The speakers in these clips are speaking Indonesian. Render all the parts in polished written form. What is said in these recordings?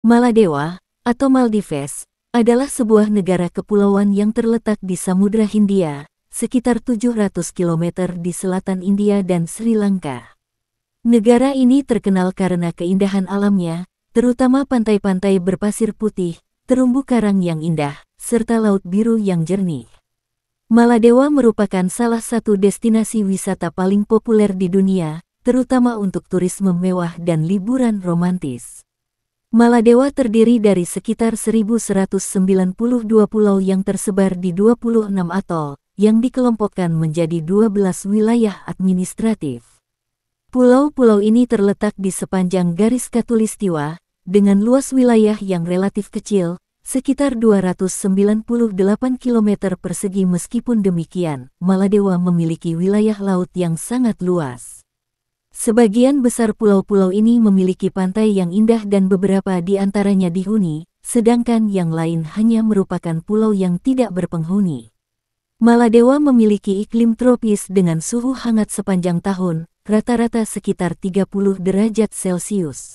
Maladewa, atau Maldives, adalah sebuah negara kepulauan yang terletak di Samudra Hindia, sekitar 700 km di selatan India dan Sri Lanka. Negara ini terkenal karena keindahan alamnya, terutama pantai-pantai berpasir putih, terumbu karang yang indah, serta laut biru yang jernih. Maladewa merupakan salah satu destinasi wisata paling populer di dunia, terutama untuk turisme mewah dan liburan romantis. Maladewa terdiri dari sekitar 1.192 pulau yang tersebar di 26 atol, yang dikelompokkan menjadi 12 wilayah administratif. Pulau-pulau ini terletak di sepanjang garis khatulistiwa, dengan luas wilayah yang relatif kecil, sekitar 298 km persegi. Meskipun demikian, Maladewa memiliki wilayah laut yang sangat luas. Sebagian besar pulau-pulau ini memiliki pantai yang indah dan beberapa di antaranya dihuni, sedangkan yang lain hanya merupakan pulau yang tidak berpenghuni. Maladewa memiliki iklim tropis dengan suhu hangat sepanjang tahun, rata-rata sekitar 30 derajat Celcius.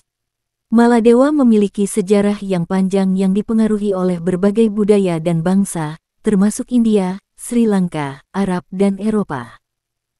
Maladewa memiliki sejarah yang panjang yang dipengaruhi oleh berbagai budaya dan bangsa, termasuk India, Sri Lanka, Arab, dan Eropa.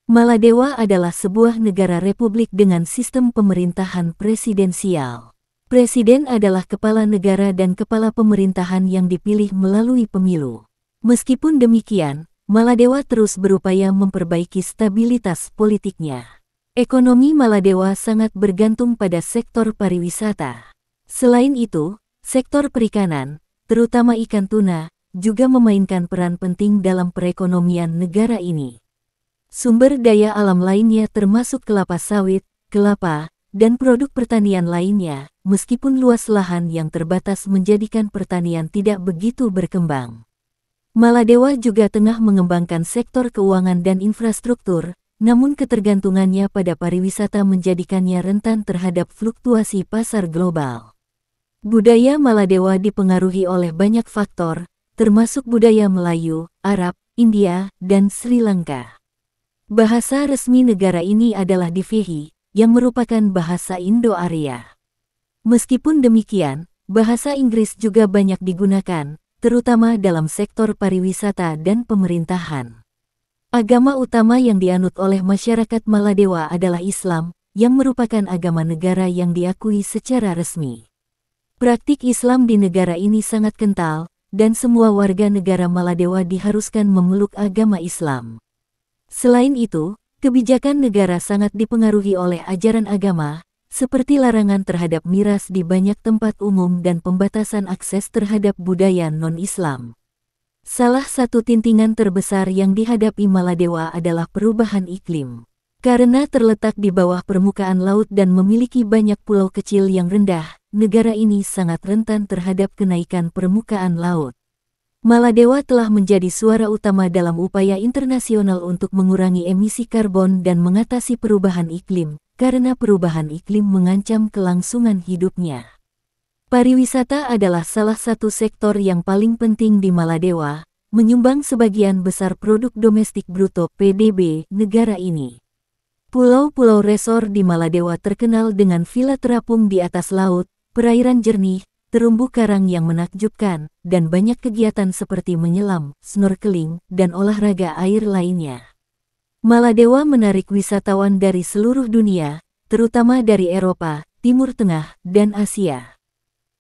Maladewa adalah sebuah negara republik dengan sistem pemerintahan presidensial. Presiden adalah kepala negara dan kepala pemerintahan yang dipilih melalui pemilu. Meskipun demikian, Maladewa terus berupaya memperbaiki stabilitas politiknya. Ekonomi Maladewa sangat bergantung pada sektor pariwisata. Selain itu, sektor perikanan, terutama ikan tuna, juga memainkan peran penting dalam perekonomian negara ini. Sumber daya alam lainnya termasuk kelapa sawit, kelapa, dan produk pertanian lainnya, meskipun luas lahan yang terbatas menjadikan pertanian tidak begitu berkembang. Maladewa juga tengah mengembangkan sektor keuangan dan infrastruktur, namun ketergantungannya pada pariwisata menjadikannya rentan terhadap fluktuasi pasar global. Budaya Maladewa dipengaruhi oleh banyak faktor, termasuk budaya Melayu, Arab, India, dan Sri Lanka. Bahasa resmi negara ini adalah Divehi, yang merupakan bahasa Indo-Arya. Meskipun demikian, bahasa Inggris juga banyak digunakan, terutama dalam sektor pariwisata dan pemerintahan. Agama utama yang dianut oleh masyarakat Maladewa adalah Islam, yang merupakan agama negara yang diakui secara resmi. Praktik Islam di negara ini sangat kental, dan semua warga negara Maladewa diharuskan memeluk agama Islam. Selain itu, kebijakan negara sangat dipengaruhi oleh ajaran agama, seperti larangan terhadap miras di banyak tempat umum dan pembatasan akses terhadap budaya non-Islam. Salah satu tintingan terbesar yang dihadapi Maladewa adalah perubahan iklim. Karena terletak di bawah permukaan laut dan memiliki banyak pulau kecil yang rendah, negara ini sangat rentan terhadap kenaikan permukaan laut. Maladewa telah menjadi suara utama dalam upaya internasional untuk mengurangi emisi karbon dan mengatasi perubahan iklim, karena perubahan iklim mengancam kelangsungan hidupnya. Pariwisata adalah salah satu sektor yang paling penting di Maladewa, menyumbang sebagian besar produk domestik bruto (PDB) negara ini. Pulau-pulau resor di Maladewa terkenal dengan villa terapung di atas laut, perairan jernih, terumbu karang yang menakjubkan, dan banyak kegiatan seperti menyelam, snorkeling, dan olahraga air lainnya. Maladewa menarik wisatawan dari seluruh dunia, terutama dari Eropa, Timur Tengah, dan Asia.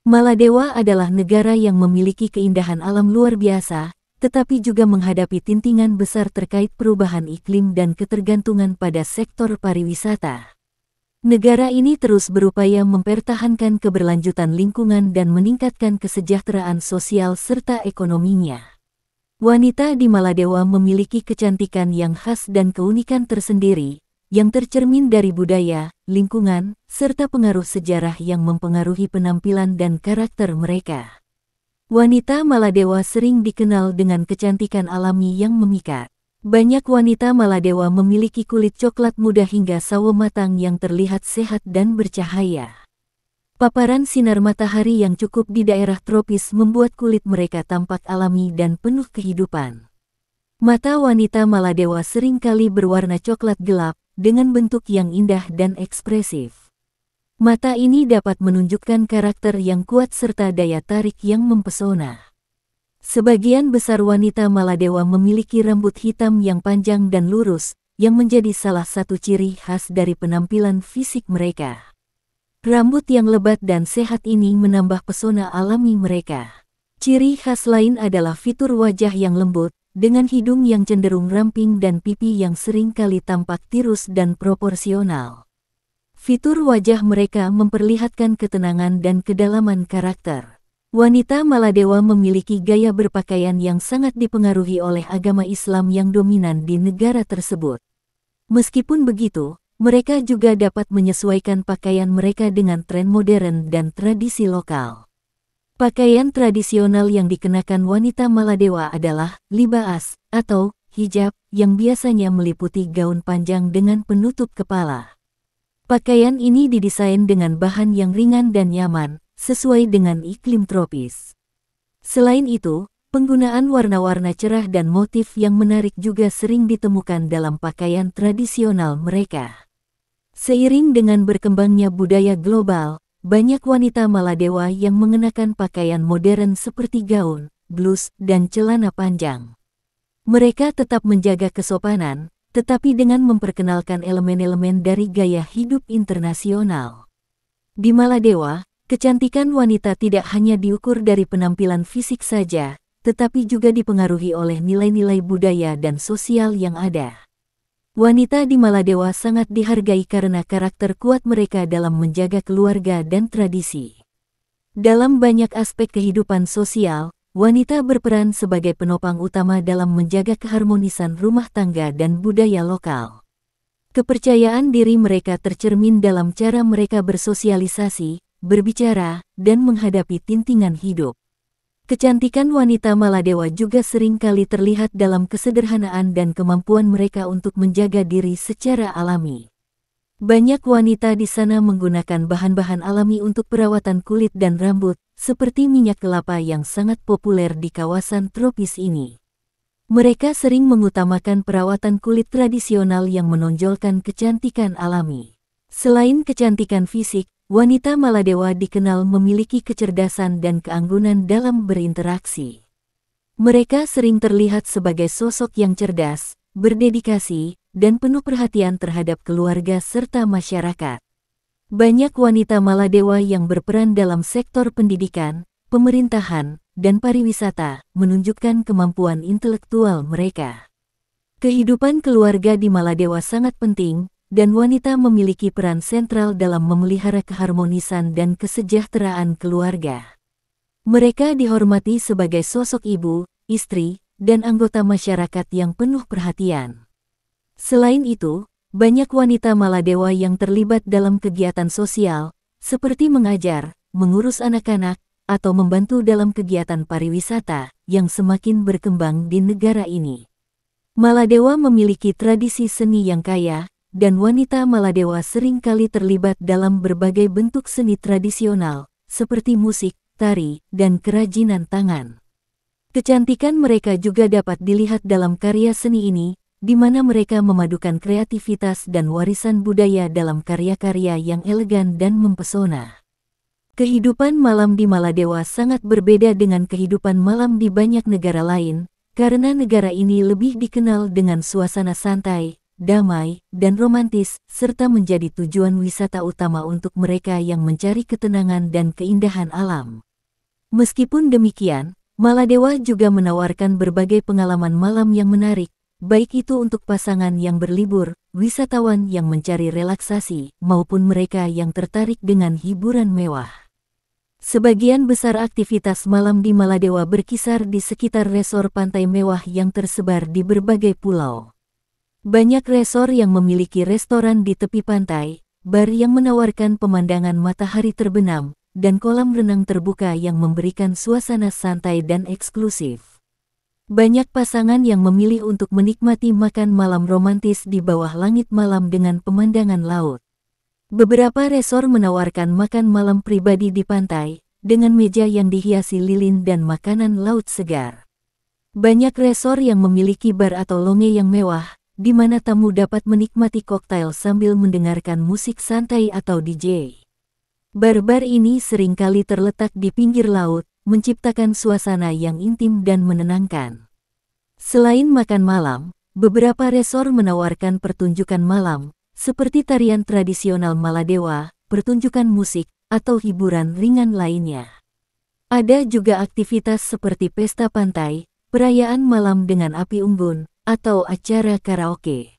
Maladewa adalah negara yang memiliki keindahan alam luar biasa, tetapi juga menghadapi tintingan besar terkait perubahan iklim dan ketergantungan pada sektor pariwisata. Negara ini terus berupaya mempertahankan keberlanjutan lingkungan dan meningkatkan kesejahteraan sosial serta ekonominya. Wanita di Maladewa memiliki kecantikan yang khas dan keunikan tersendiri, yang tercermin dari budaya, lingkungan, serta pengaruh sejarah yang mempengaruhi penampilan dan karakter mereka. Wanita Maladewa sering dikenal dengan kecantikan alami yang memikat. Banyak wanita Maladewa memiliki kulit coklat muda hingga sawo matang yang terlihat sehat dan bercahaya. Paparan sinar matahari yang cukup di daerah tropis membuat kulit mereka tampak alami dan penuh kehidupan. Mata wanita Maladewa seringkali berwarna coklat gelap, dengan bentuk yang indah dan ekspresif. Mata ini dapat menunjukkan karakter yang kuat serta daya tarik yang mempesona. Sebagian besar wanita Maladewa memiliki rambut hitam yang panjang dan lurus, yang menjadi salah satu ciri khas dari penampilan fisik mereka. Rambut yang lebat dan sehat ini menambah pesona alami mereka. Ciri khas lain adalah fitur wajah yang lembut, dengan hidung yang cenderung ramping dan pipi yang sering kali tampak tirus dan proporsional. Fitur wajah mereka memperlihatkan ketenangan dan kedalaman karakter. Wanita Maladewa memiliki gaya berpakaian yang sangat dipengaruhi oleh agama Islam yang dominan di negara tersebut. Meskipun begitu, mereka juga dapat menyesuaikan pakaian mereka dengan tren modern dan tradisi lokal. Pakaian tradisional yang dikenakan wanita Maladewa adalah libaas atau hijab yang biasanya meliputi gaun panjang dengan penutup kepala. Pakaian ini didesain dengan bahan yang ringan dan nyaman, sesuai dengan iklim tropis. Selain itu, penggunaan warna-warna cerah dan motif yang menarik juga sering ditemukan dalam pakaian tradisional mereka. Seiring dengan berkembangnya budaya global, banyak wanita Maladewa yang mengenakan pakaian modern seperti gaun, blus, dan celana panjang. Mereka tetap menjaga kesopanan, tetapi dengan memperkenalkan elemen-elemen dari gaya hidup internasional. Di Maladewa, kecantikan wanita tidak hanya diukur dari penampilan fisik saja, tetapi juga dipengaruhi oleh nilai-nilai budaya dan sosial yang ada. Wanita di Maladewa sangat dihargai karena karakter kuat mereka dalam menjaga keluarga dan tradisi. Dalam banyak aspek kehidupan sosial, wanita berperan sebagai penopang utama dalam menjaga keharmonisan rumah tangga dan budaya lokal. Kepercayaan diri mereka tercermin dalam cara mereka bersosialisasi, berbicara, dan menghadapi tintingan hidup. Kecantikan wanita Maladewa juga sering kali terlihat dalam kesederhanaan dan kemampuan mereka untuk menjaga diri secara alami. Banyak wanita di sana menggunakan bahan-bahan alami untuk perawatan kulit dan rambut, seperti minyak kelapa yang sangat populer di kawasan tropis ini. Mereka sering mengutamakan perawatan kulit tradisional yang menonjolkan kecantikan alami. Selain kecantikan fisik, wanita Maladewa dikenal memiliki kecerdasan dan keanggunan dalam berinteraksi. Mereka sering terlihat sebagai sosok yang cerdas, berdedikasi, dan penuh perhatian terhadap keluarga serta masyarakat. Banyak wanita Maladewa yang berperan dalam sektor pendidikan, pemerintahan, dan pariwisata, menunjukkan kemampuan intelektual mereka. Kehidupan keluarga di Maladewa sangat penting, dan wanita memiliki peran sentral dalam memelihara keharmonisan dan kesejahteraan keluarga. Mereka dihormati sebagai sosok ibu, istri, dan anggota masyarakat yang penuh perhatian. Selain itu, banyak wanita Maladewa yang terlibat dalam kegiatan sosial, seperti mengajar, mengurus anak-anak, atau membantu dalam kegiatan pariwisata yang semakin berkembang di negara ini. Maladewa memiliki tradisi seni yang kaya, dan wanita Maladewa sering kali terlibat dalam berbagai bentuk seni tradisional, seperti musik, tari, dan kerajinan tangan. Kecantikan mereka juga dapat dilihat dalam karya seni ini, di mana mereka memadukan kreativitas dan warisan budaya dalam karya-karya yang elegan dan mempesona. Kehidupan malam di Maladewa sangat berbeda dengan kehidupan malam di banyak negara lain, karena negara ini lebih dikenal dengan suasana santai, damai, dan romantis, serta menjadi tujuan wisata utama untuk mereka yang mencari ketenangan dan keindahan alam. Meskipun demikian, Maladewa juga menawarkan berbagai pengalaman malam yang menarik, baik itu untuk pasangan yang berlibur, wisatawan yang mencari relaksasi, maupun mereka yang tertarik dengan hiburan mewah. Sebagian besar aktivitas malam di Maladewa berkisar di sekitar resor pantai mewah yang tersebar di berbagai pulau. Banyak resor yang memiliki restoran di tepi pantai, bar yang menawarkan pemandangan matahari terbenam, dan kolam renang terbuka yang memberikan suasana santai dan eksklusif. Banyak pasangan yang memilih untuk menikmati makan malam romantis di bawah langit malam dengan pemandangan laut. Beberapa resor menawarkan makan malam pribadi di pantai, dengan meja yang dihiasi lilin dan makanan laut segar. Banyak resor yang memiliki bar atau lounge yang mewah, di mana tamu dapat menikmati koktail sambil mendengarkan musik santai atau DJ. Bar-bar ini seringkali terletak di pinggir laut, menciptakan suasana yang intim dan menenangkan. Selain makan malam, beberapa resor menawarkan pertunjukan malam, seperti tarian tradisional Maladewa, pertunjukan musik, atau hiburan ringan lainnya. Ada juga aktivitas seperti pesta pantai, perayaan malam dengan api unggun, atau acara karaoke.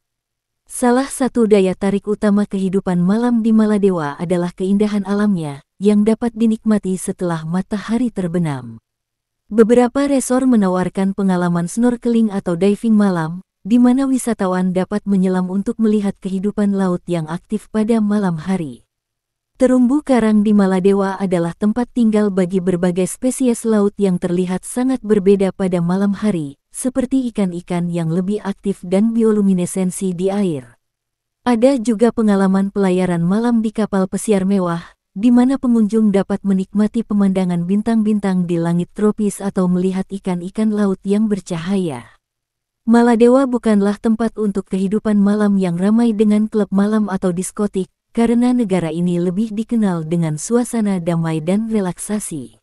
Salah satu daya tarik utama kehidupan malam di Maladewa adalah keindahan alamnya, yang dapat dinikmati setelah matahari terbenam. Beberapa resor menawarkan pengalaman snorkeling atau diving malam, di mana wisatawan dapat menyelam untuk melihat kehidupan laut yang aktif pada malam hari. Terumbu karang di Maladewa adalah tempat tinggal bagi berbagai spesies laut yang terlihat sangat berbeda pada malam hari, seperti ikan-ikan yang lebih aktif dan bioluminesensi di air. Ada juga pengalaman pelayaran malam di kapal pesiar mewah, di mana pengunjung dapat menikmati pemandangan bintang-bintang di langit tropis atau melihat ikan-ikan laut yang bercahaya. Maladewa bukanlah tempat untuk kehidupan malam yang ramai dengan klub malam atau diskotik, karena negara ini lebih dikenal dengan suasana damai dan relaksasi.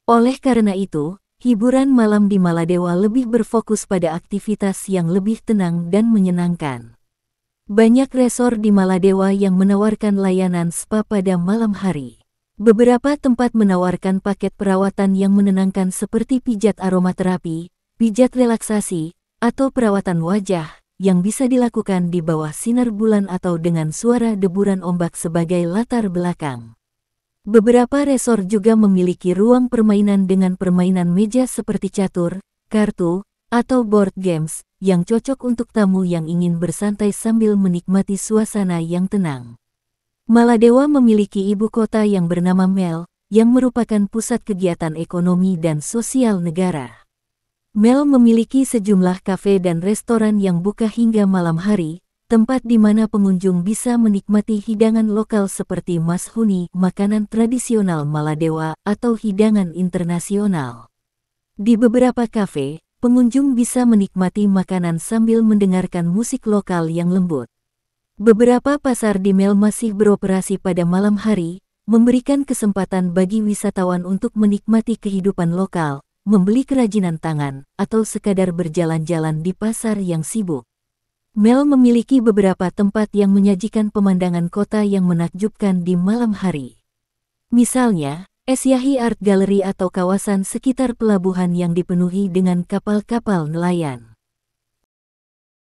Oleh karena itu, hiburan malam di Maladewa lebih berfokus pada aktivitas yang lebih tenang dan menyenangkan. Banyak resor di Maladewa yang menawarkan layanan spa pada malam hari. Beberapa tempat menawarkan paket perawatan yang menenangkan seperti pijat aromaterapi, pijat relaksasi, atau perawatan wajah, yang bisa dilakukan di bawah sinar bulan atau dengan suara deburan ombak sebagai latar belakang. Beberapa resor juga memiliki ruang permainan dengan permainan meja seperti catur, kartu, atau board games, yang cocok untuk tamu yang ingin bersantai sambil menikmati suasana yang tenang. Maladewa memiliki ibu kota yang bernama Mel, yang merupakan pusat kegiatan ekonomi dan sosial negara. Mel memiliki sejumlah kafe dan restoran yang buka hingga malam hari, tempat di mana pengunjung bisa menikmati hidangan lokal seperti mashuni, makanan tradisional Maladewa, atau hidangan internasional. Di beberapa kafe, pengunjung bisa menikmati makanan sambil mendengarkan musik lokal yang lembut. Beberapa pasar di Mel masih beroperasi pada malam hari, memberikan kesempatan bagi wisatawan untuk menikmati kehidupan lokal, membeli kerajinan tangan, atau sekadar berjalan-jalan di pasar yang sibuk. Mel memiliki beberapa tempat yang menyajikan pemandangan kota yang menakjubkan di malam hari. Misalnya, Esiahi Art Gallery atau kawasan sekitar pelabuhan yang dipenuhi dengan kapal-kapal nelayan.